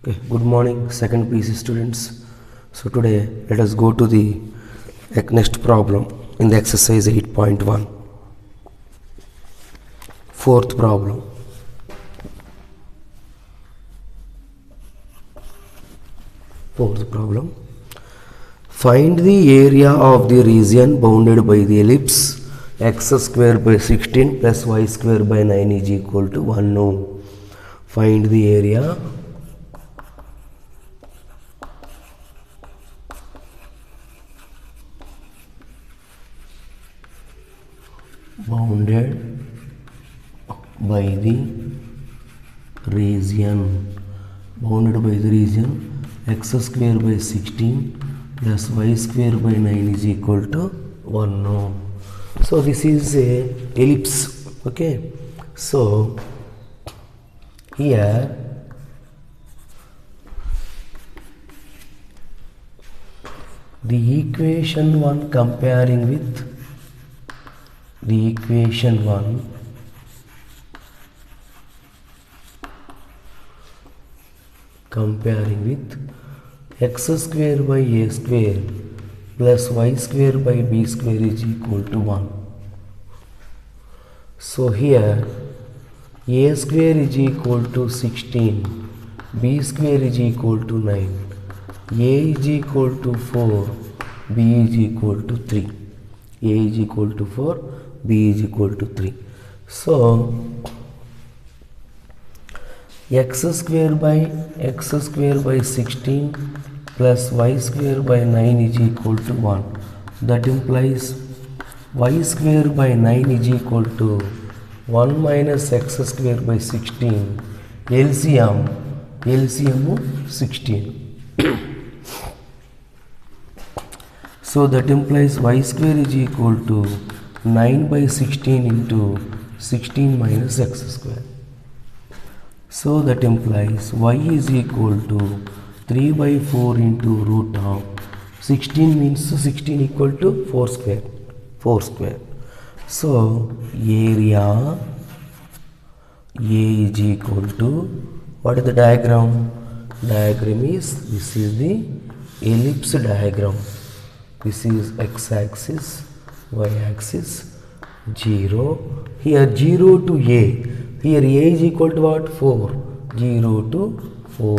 Okay, good morning, second PC students. So today let us go to the next problem in the exercise 8.1. Fourth problem. Find the area of the region bounded by the ellipse x square by 16 plus y square by 9 is equal to 1. No. Find the area bounded by the region x square by 16 plus y square by 9 is equal to 1. No. So this is a ellipse. Okay, so here the equation 1 comparing with the equation 1 comparing with x square by a square plus y square by b square is equal to 1. So here a square is equal to 16, b square is equal to 9, a is equal to 4, b is equal to 3. A is equal to 4, b is equal to 3. So x square by 16 plus y square by 9 is equal to 1. That implies y square by 9 is equal to 1 minus x square by 16. LCM 16. So that implies y square is equal to 9 by 16 into 16 minus x square. So that implies y is equal to 3 by 4 into root of 16 means 16 equal to 4 square. So area A is equal to, what is the diagram? Diagram is, this is the ellipse diagram. This is x-axis, y-axis, 0. Here 0 to A. Here A is equal to what? 4. 0 to 4.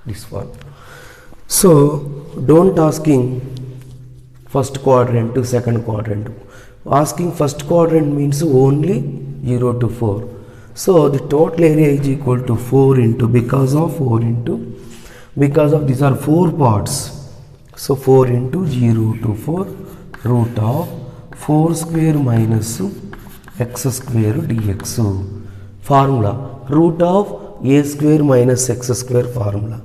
This one. So don't asking first quadrant to second quadrant. Asking first quadrant means only 0 to 4. So the total area is equal to 4 into, because of these are 4 parts. So 4 into 0 to 4 root of 4 square minus x square dx. Formula root of a square minus x square formula.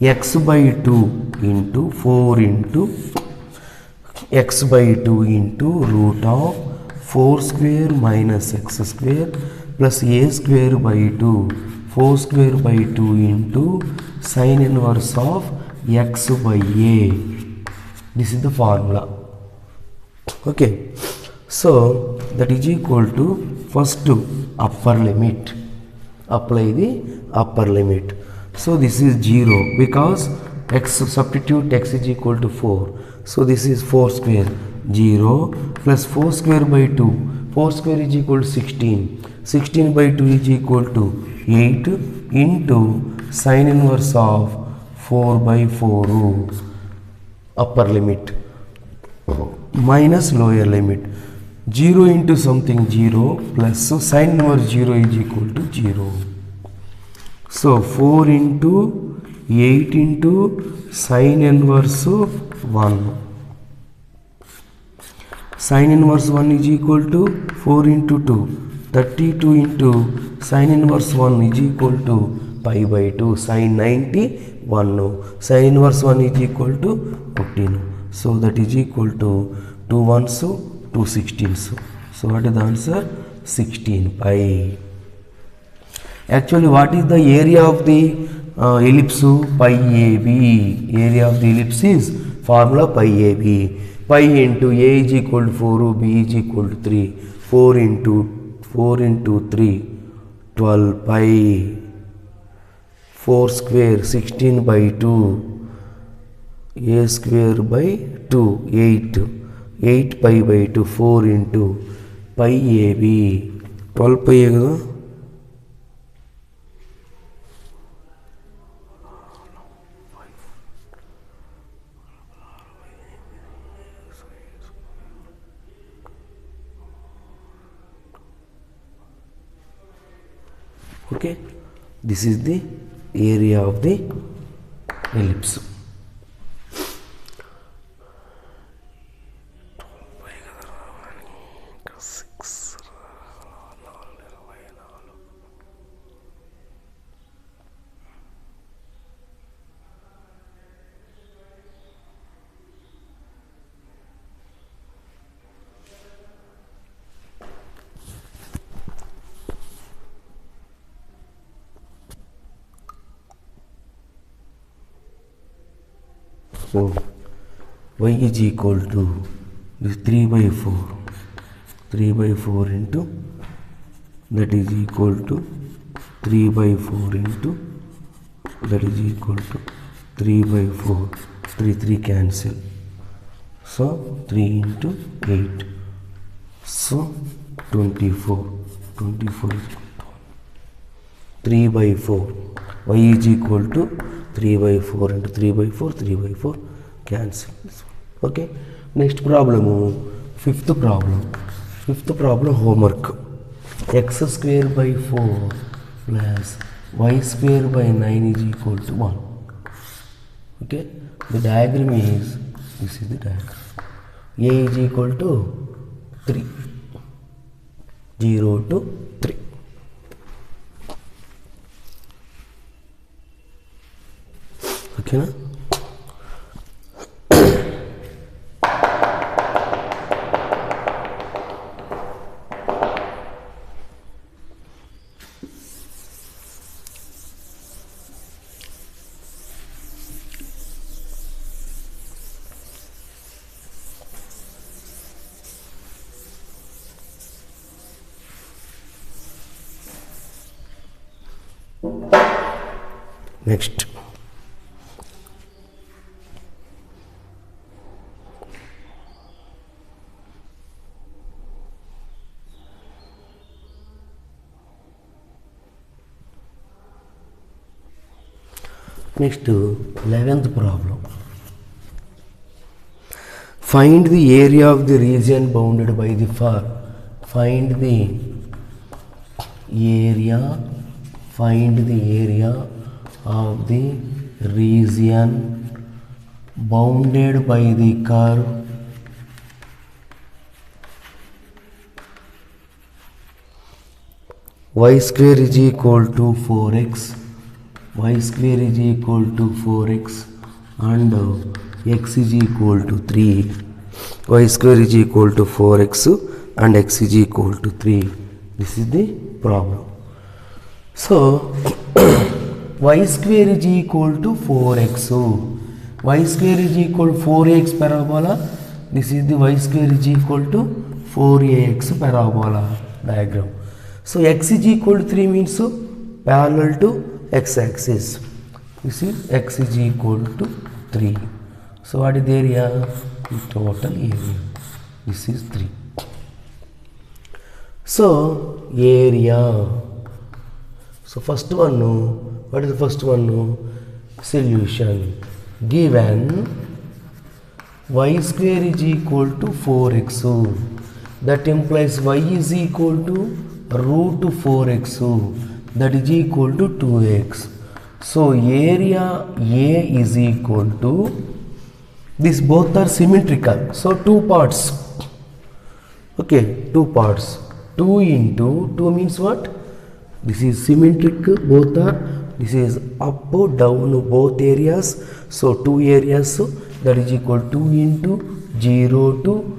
X by 2 into 4 into x by 2 into root of 4 square minus x square plus a square by 2 4 square by 2 into sin inverse of x by a. This is the formula. Okay, so that is equal to first to upper limit. Apply the upper limit. So this is 0 because x, substitute x is equal to 4. So this is 4 square, 0 plus 4 square by 2. 4 square is equal to 16. 16 by 2 is equal to 8 into sin inverse of 4 by 4 upper limit minus lower limit. 0 into something 0 plus, so sin inverse 0 is equal to 0. So 4 into 8 into sin inverse 1. Sin inverse 1 is equal to 4 into 2. 32 into sin inverse 1 is equal to pi by 2. Sin 91. No. Sin inverse 1 is equal to 15. So that is equal to 2 ones, 2 16s. So what is the answer? 16 pi. Actually, what is the area of the ellipse? Pi AB. Area of the ellipse is formula pi AB. Pi into A is equal to 4, B is equal to 3. 4 into 3, 12 pi. 4 square 16 by 2 a square by 2 8 pi by 2 4 into pi ab 12 pi కదా okay. This is the area of the ellipse. So y is equal to this 3 by 4 into that is equal to 3 by 4 into that is equal to 3 by 4 3 cancel, so 3 into 8, so 24 3 by 4 y is equal to 3 by 4 into 3 by 4 cancel. Okay, next problem, fifth problem homework. X square by 4 plus y square by 9 is equal to 1. Okay, the diagram is, this is the diagram. A is equal to 3, 0 to 3. Okay na? Next, next 11th problem. Find the area of the region bounded by the far. Find the area of the region bounded by the curve y square is equal to 4x, y square is equal to 4x and x is equal to 3, y square is equal to 4x and x is equal to 3. This is the problem. So y square is equal to 4x, y square is equal to 4ax parabola. This is the y square is equal to 4ax parabola diagram. So x is equal to 3 means parallel to x axis. This is x is equal to 3. So what is the area? The total area. This is 3. So area. So first one, what is the first one? Solution. Given y square is equal to 4x, that implies y is equal to root 4x, that is equal to 2x. So area A is equal to, these both are symmetrical, so two parts. Okay, two parts. 2 into 2 means what? This is symmetric, both are, this is up, down, both areas. So 2 areas, so that is equal to 2 into 0 to,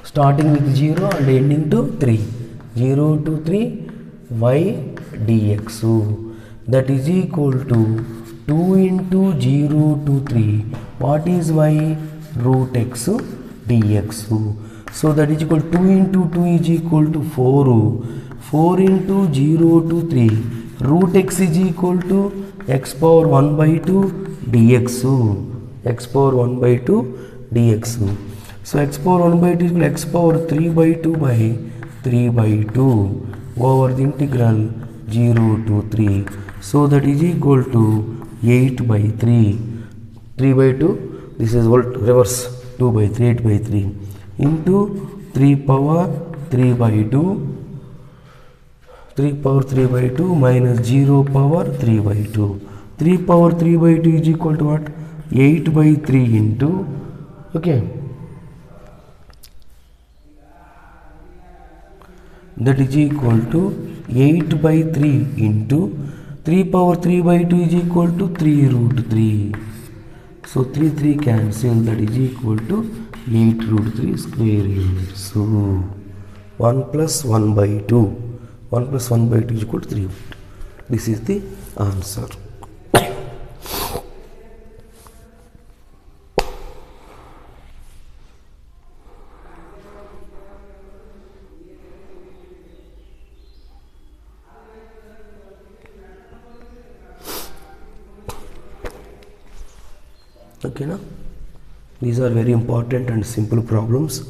starting with 0 and ending to 3. 0 to 3 y dx. So that is equal to 2 into 0 to 3. What is y? Root x dx. So that is equal to 2 into 2 is equal to 4. 4 into 0 to 3 root x is equal to x power 1 by 2 dx. X power 1 by 2 dx. So x power 1 by 2 is equal to x power 3 by 2 by 3 by 2 over the integral 0 to 3. So that is equal to 8 by 3. 3 by 2, this is reverse, 2 by 3, 8 by 3 into 3 power 3 by 2, 3 power 3 by 2 minus 0 power 3 by 2. 3 power 3 by 2 is equal to what? 8 by 3 into, okay, that is equal to 8 by 3 into 3 power 3 by 2 is equal to 3 root 3. So 3 cancel, that is equal to 8 root 3 square unit. So 1 plus 1 by 2. 1 plus 1 by 2 is equal to 3. This is the answer. Okay, now these are very important and simple problems.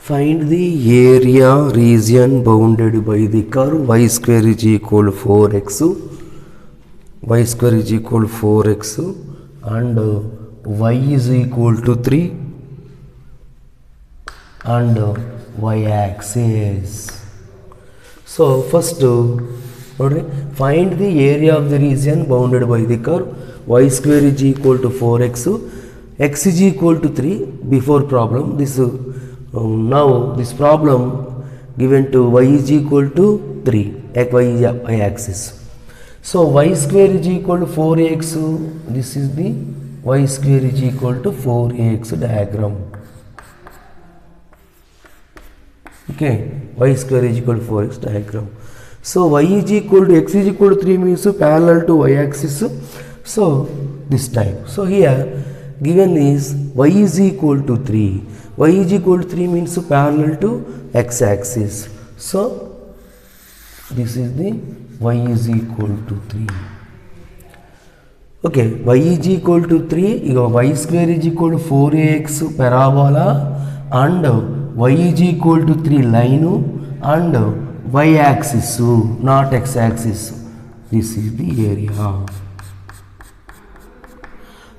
Find the area region bounded by the curve y square is equal to 4x, y square is equal to 4x and y is equal to 3 and y axis. So first find the area of the region bounded by the curve y square is equal to 4x, x is equal to 3 before problem. This now this problem given to y is equal to 3, y is y axis. So y square is equal to 4ax, this is the y square is equal to 4ax diagram. Okay, y square is equal to 4x diagram. So y is equal to x is equal to 3 means parallel to y axis. So this time, so here given is y is equal to 3. Y is equal to 3 means parallel to x axis. So this is the y is equal to 3. Okay, y is equal to 3, y square is equal to 4ax parabola and y is equal to 3 line and y axis, not x axis. This is the area.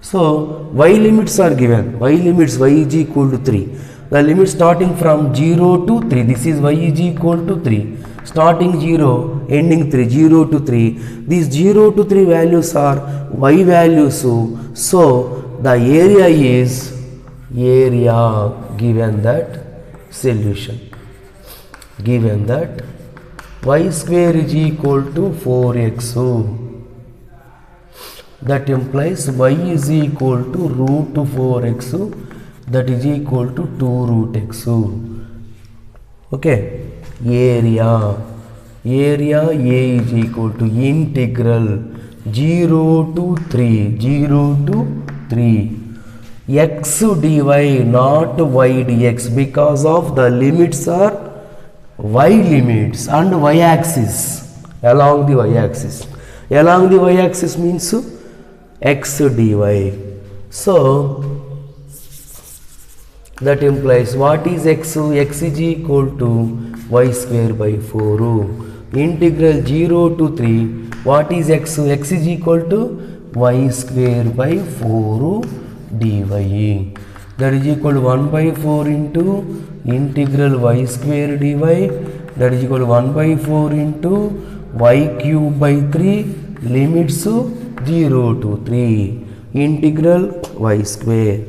So y limits are given. Y limits, y is equal to 3. The limit starting from 0 to 3. This is y is equal to 3. Starting 0, ending 3, 0 to 3. These 0 to 3 values are y values. So the area is area given that solution. Given that y square is equal to 4x. That implies y is equal to root 4x, that is equal to 2 root x. Okay, area A is equal to integral 0 to 3 x dy, not y dx, because of the limits are y limits and y axis, along the y axis. Along the y axis means x dy. So that implies what is x? X is equal to y square by 4. Integral 0 to 3. What is x? X is equal to y square by 4 dy. That is equal to 1 by 4 into integral y square dy. That is equal to 1 by 4 into y cube by 3. Limits 0 to 3. Integral y square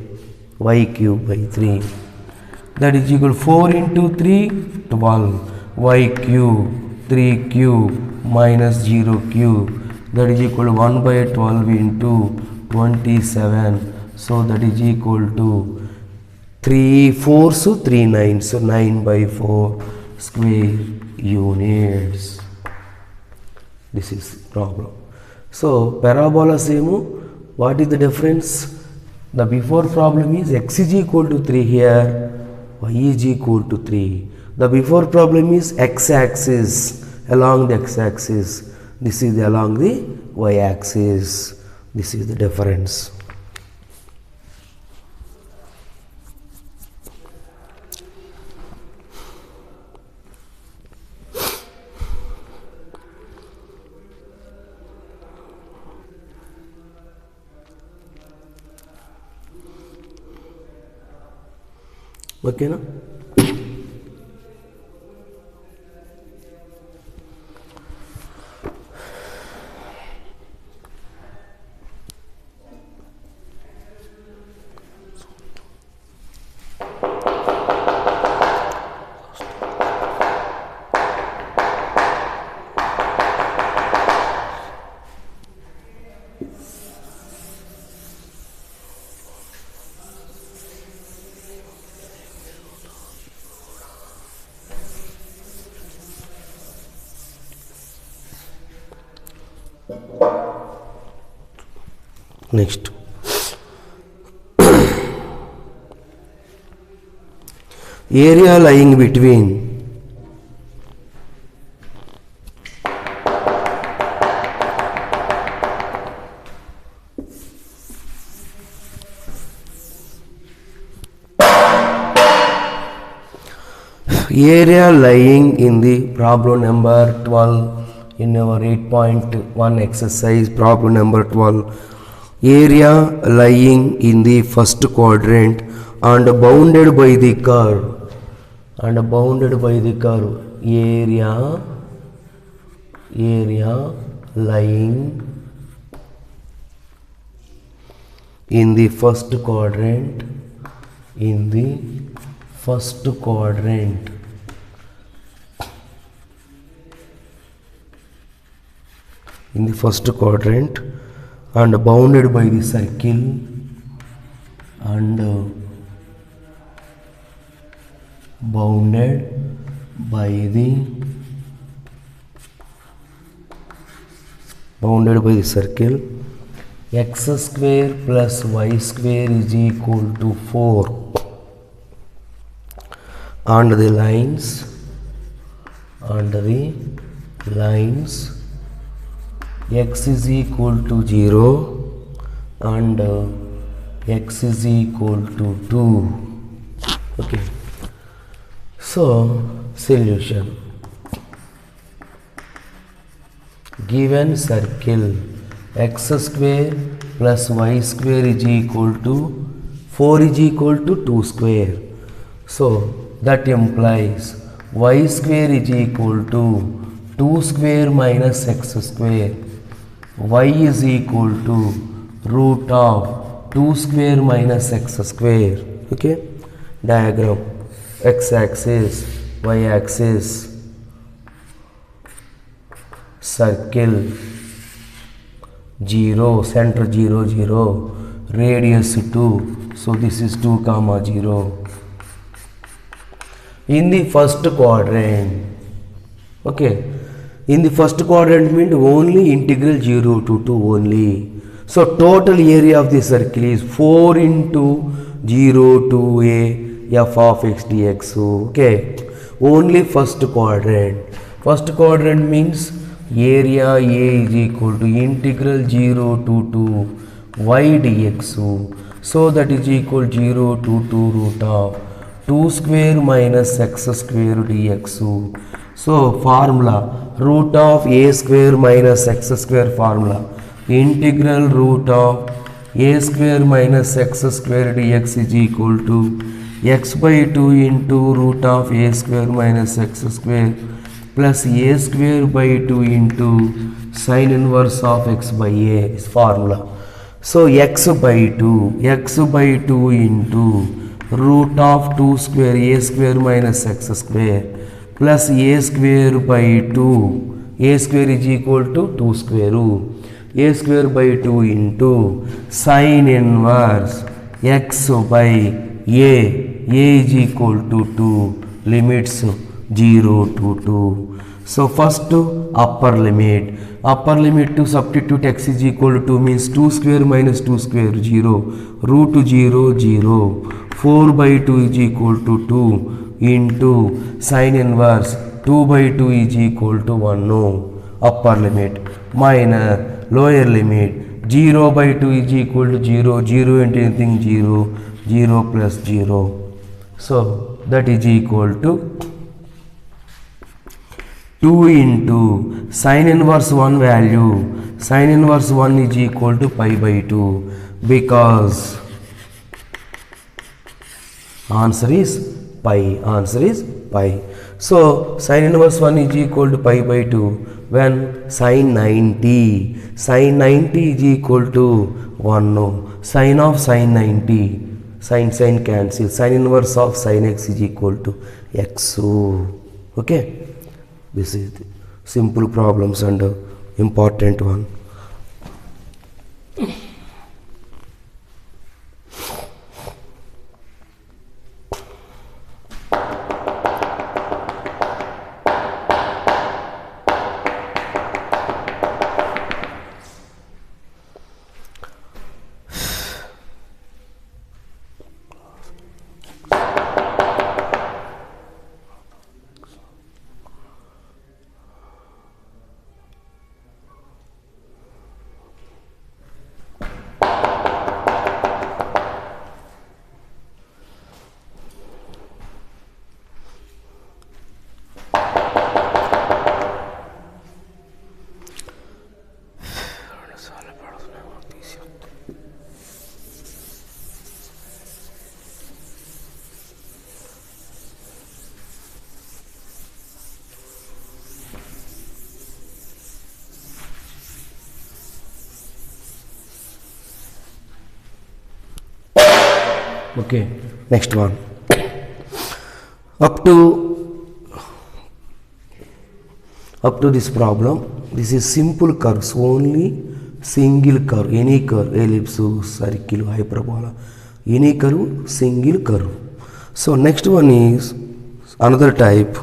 y cube by 3. That is equal to 4 into 3, 12. Y cube 3 cube minus 0 cube, that is equal to 1 by 12 into 27. So that is equal to 3 4s, so 3 9s, so 9 by 4 square units. This is problem. So parabola same. What is the difference? The before problem is x is equal to 3 here, y is equal to 3. The before problem is x-axis, along the x-axis. This is along the y-axis. This is the difference. Okay, na? Next, area lying between area lying in the problem number 12 in our 8.1 exercise, problem number 12. Area lying in the first quadrant and bounded by the curve, area lying in the first quadrant, and bounded by the circle x square plus y square is equal to 4, and the lines x is equal to 0 and x is equal to 2. Okay, so solution. Given circle x square plus y square is equal to 4 is equal to 2 square. So that implies y square is equal to 2 square minus x square. Y is equal to root of 2 square minus x square. Okay, diagram, x-axis, y-axis, circle 0, center 0 0, radius 2, so this is 2 comma 0. In the first quadrant, okay, in the first quadrant means only integral 0 to 2 only. So total area of the circle is 4 into 0 to a f of x dx. Okay, only first quadrant. First quadrant means area A is equal to integral 0 to 2 y dx. So that is equal 0 to 2 root of 2 square minus x square dx. So formula, root of a square minus x square formula, integral root of a square minus x square dx is equal to x by 2 into root of a square minus x square plus a square by 2 into sin inverse of x by a is formula. So x by 2 into root of 2 square a square minus x square plus a square by 2. A square is equal to 2 square root. A square by 2 into sin inverse x by a. A is equal to 2. Limits 0 to 2. So first upper limit. Upper limit to substitute x is equal to 2 means 2 square minus 2 square 0. Root 0 0. 4 by 2 is equal to 2 into sin inverse 2 by 2 is equal to 1. No. Upper limit minus lower limit 0 by 2 is equal to 0. 0 into anything 0. 0 plus 0. So that is equal to 2 into sin inverse 1 value. Sin inverse 1 is equal to pi by 2 because answer is pi. Answer is pi. So sin inverse 1 is equal to pi by 2 when sin 90. Sin 90 is equal to 1. No. Sin of sin 90. Sin cancel. Sin inverse of sin x is equal to x. Okay. This is the simple problems and important one. Okay, next one. Up to this problem, this is simple curves, only single curve, any curve, ellipse, circle, hyperbola, any curve, single curve. So next one is another type.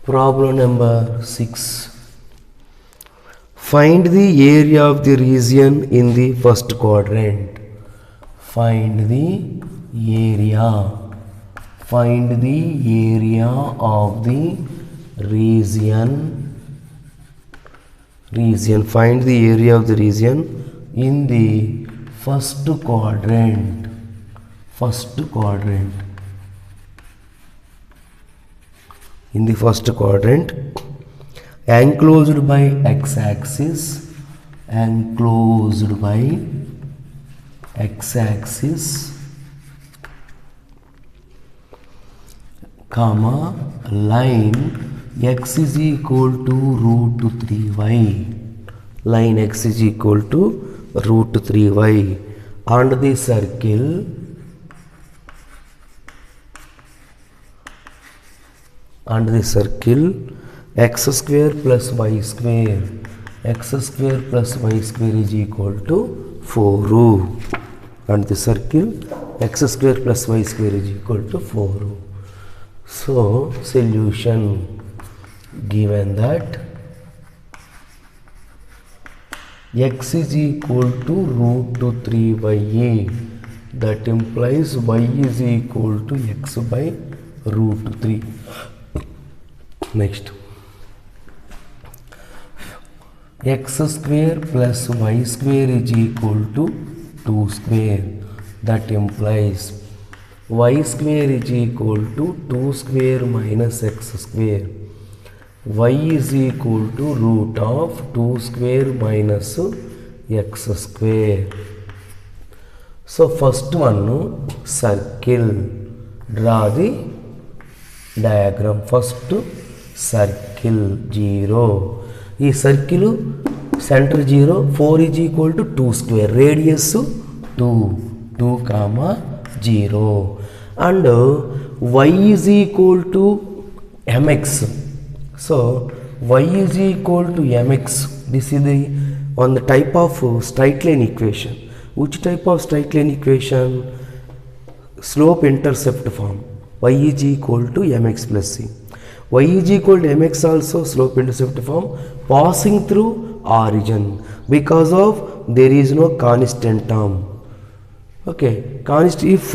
Problem number 6. Find the area of the region in the first quadrant. Find the area. Find the area of the region. Find the area of the region in the first quadrant. In the first quadrant, enclosed by x-axis, comma, line x is equal to root 3y. Line x is equal to root 3y. And the circle x square plus y square. X square plus y square is equal to 4. And the circle x square plus y square is equal to 4. So solution, given that x is equal to root 3y, that implies y is equal to x by root 3. Next, x square plus y square is equal to 2 square. That implies y square is equal to 2 square minus x square. Y is equal to root of 2 square minus x square. So first one, circle. Draw the diagram. First circle 0. This circle center 0, 4 is equal to 2 square, radius 2 comma 0, and y is equal to mx. So y is equal to mx. This is the on the type of straight line equation. Which type of straight line equation? Slope intercept form. Y is equal to mx plus c. Y is equal to mx also slope intercept form, passing through origin, because of there is no constant term. Okay, if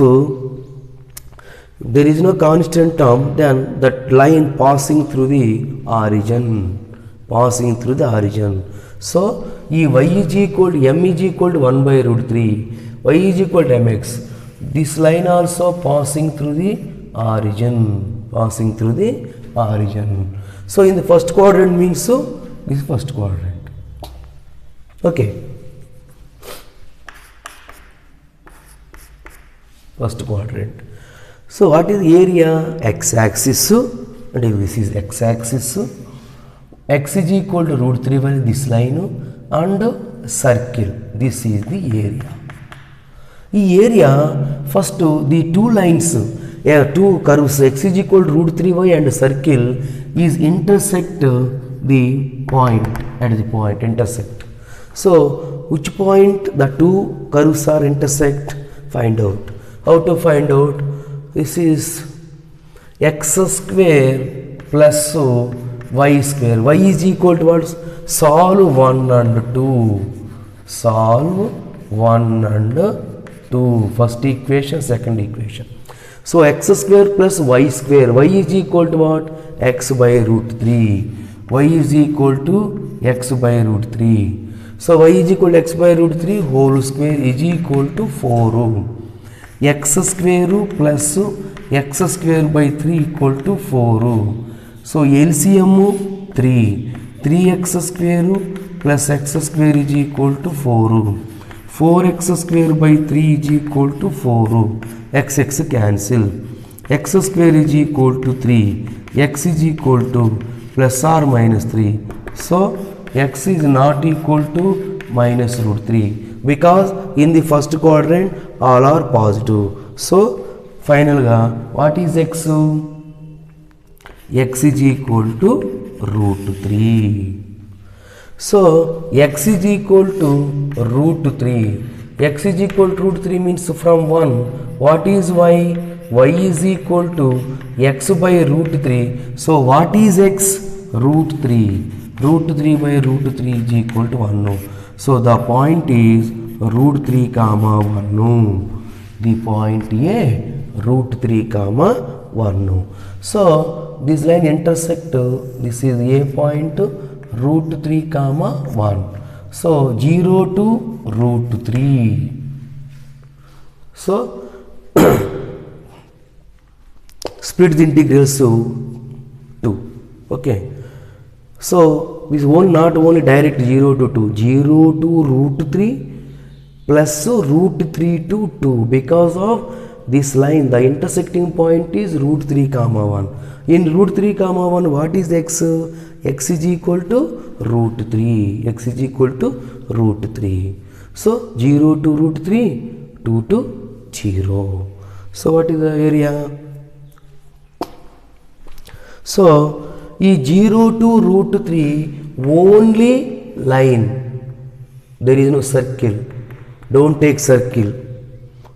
there is no constant term, then that line passing through the origin. So y is equal to m is equal to 1 by root 3, y is equal to mx. This line also passing through the origin. So in the first quadrant means, so this is first quadrant. Okay, first quadrant. So what is the area? X-axis, and this is x-axis. X is equal to root 3 by this line, and circle. This is the area. The area, first the two lines, two curves, x is equal to root 3y and circle is intersect the point, at the point intersect. So which point the two curves are intersect? Find out. How to find out? This is x square plus y square. Y is equal to what? Solve 1 and 2. Solve 1 and 2. First equation, second equation. So x square plus y square. Y is equal to what? X by root 3. Y is equal to x by root 3. So y is equal to x by root 3 whole square is equal to 4. X square plus x square by 3 equal to 4. So LCM 3. 3x square plus x square is equal to 4. 4x square by 3 is equal to 4. X cancel. X square is equal to 3. X is equal to plus or minus 3. So x is not equal to minus root 3, because in the first quadrant all are positive. So final ga what is x? X is equal to root 3. So x is equal to root 3. X is equal to root 3 means from 1. What is y? Y is equal to x by root 3. So what is x? Root 3. Root 3 by root 3 is equal to 1. So the point is root 3 comma 1. The point A, root 3 comma 1. So this line intersect, this is A point, root 3 comma 1. So 0 to root 3. So split the integrals to 2. Okay. So this one not only direct 0 to 2, 0 to root 3 plus root 3 to 2, because of this line the intersecting point is root 3 comma 1. In root 3 comma 1 what is x? X is equal to root 3. X is equal to root 3. So 0 to root 3, 2 to 0. So what is the area? So is 0 to root 3 only line. There is no circle. Don't take circle.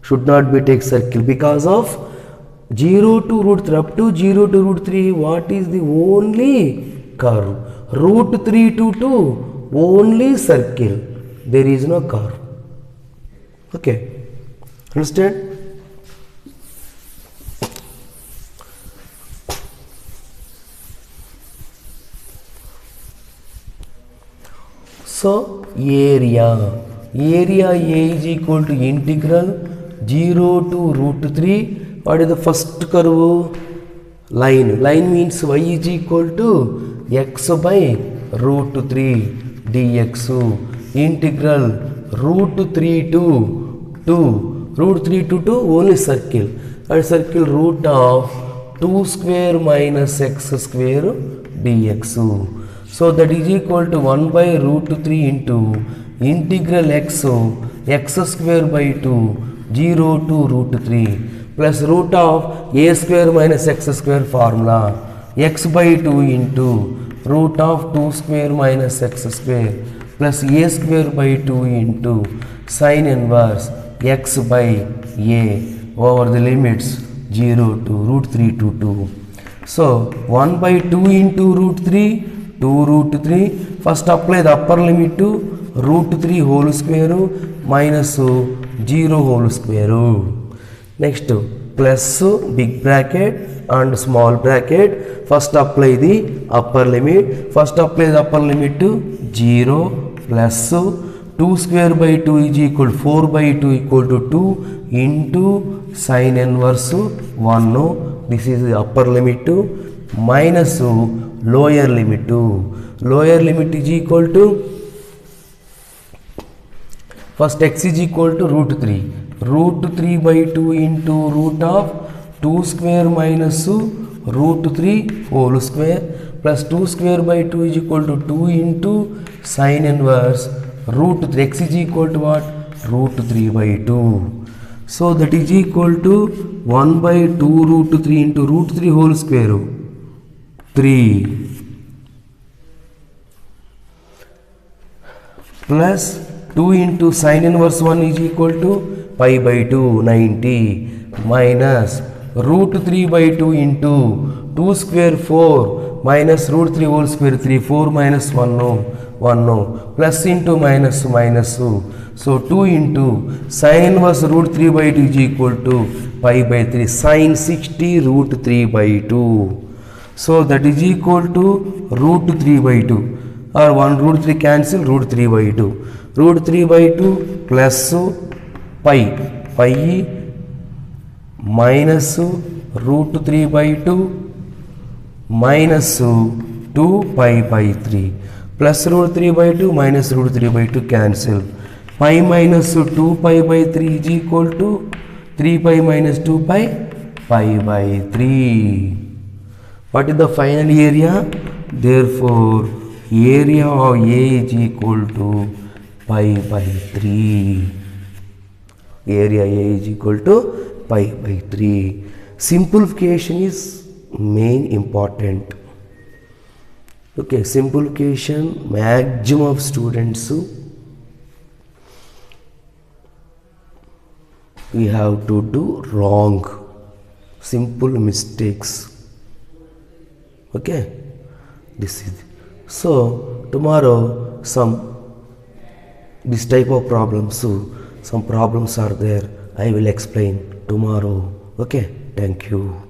Should not be take circle, because of 0 to root 3 up to 0 to root 3 what is the only curve? Root 3 to 2 only circle. There is no curve. Okay. Understand? So area A is equal to integral 0 to root 3. What is the first curve? Line. Line means y is equal to x by root 3 dx. Integral root 3 to 2. Root 3 to 2 only circle. And circle root of 2 square minus x square dx. So that is equal to 1 by root 3 into integral x x square by 2 0 to root 3 plus root of a square minus x square formula x by 2 into root of 2 square minus x square plus a square by 2 into sin inverse x by a over the limits 0 to root 3 to 2. So 1 by 2 into root 3, 2 root 3. First apply the upper limit to root 3 whole square minus 0 whole square. Next plus big bracket and small bracket. First apply the upper limit. First apply the upper limit to 0 plus 2 square by 2 is equal to 4 by 2 equal to 2 into sin inverse 1. This is the upper limit to minus lower limit to. Lower limit is equal to first x is equal to root 3. Root 3 by 2 into root of 2 square minus root 3 whole square plus 2 square by 2 is equal to 2 into sin inverse root 3. X is equal to what? Root 3 by 2. So that is equal to 1 by 2 root 3 into root 3 whole square 3 plus 2 into sin inverse 1 is equal to pi by 2 90 minus root 3 by 2 into 2 square 4 minus root 3 whole square 3 4 minus 1 no 1 no plus into minus minus. So 2 into sin inverse root 3 by 2 is equal to pi by 3 sin 60 root 3 by 2. So that is equal to root 3 by 2 or 1 root 3 cancel root 3 by 2. Root 3 by 2 plus pi minus root 3 by 2 minus 2 pi by 3 plus root 3 by 2 minus root 3 by 2 cancel. Pi minus 2 pi by 3 is equal to 3 pi minus 2 pi by 3. What is the final area? Therefore, area of A is equal to pi by 3. Area A is equal to pi by 3. Simplification is main important. Okay, simplification maximum of students we have to do wrong simple mistakes. Okay, this is so tomorrow this type of problems, some problems are there, I will explain tomorrow. Okay, thank you.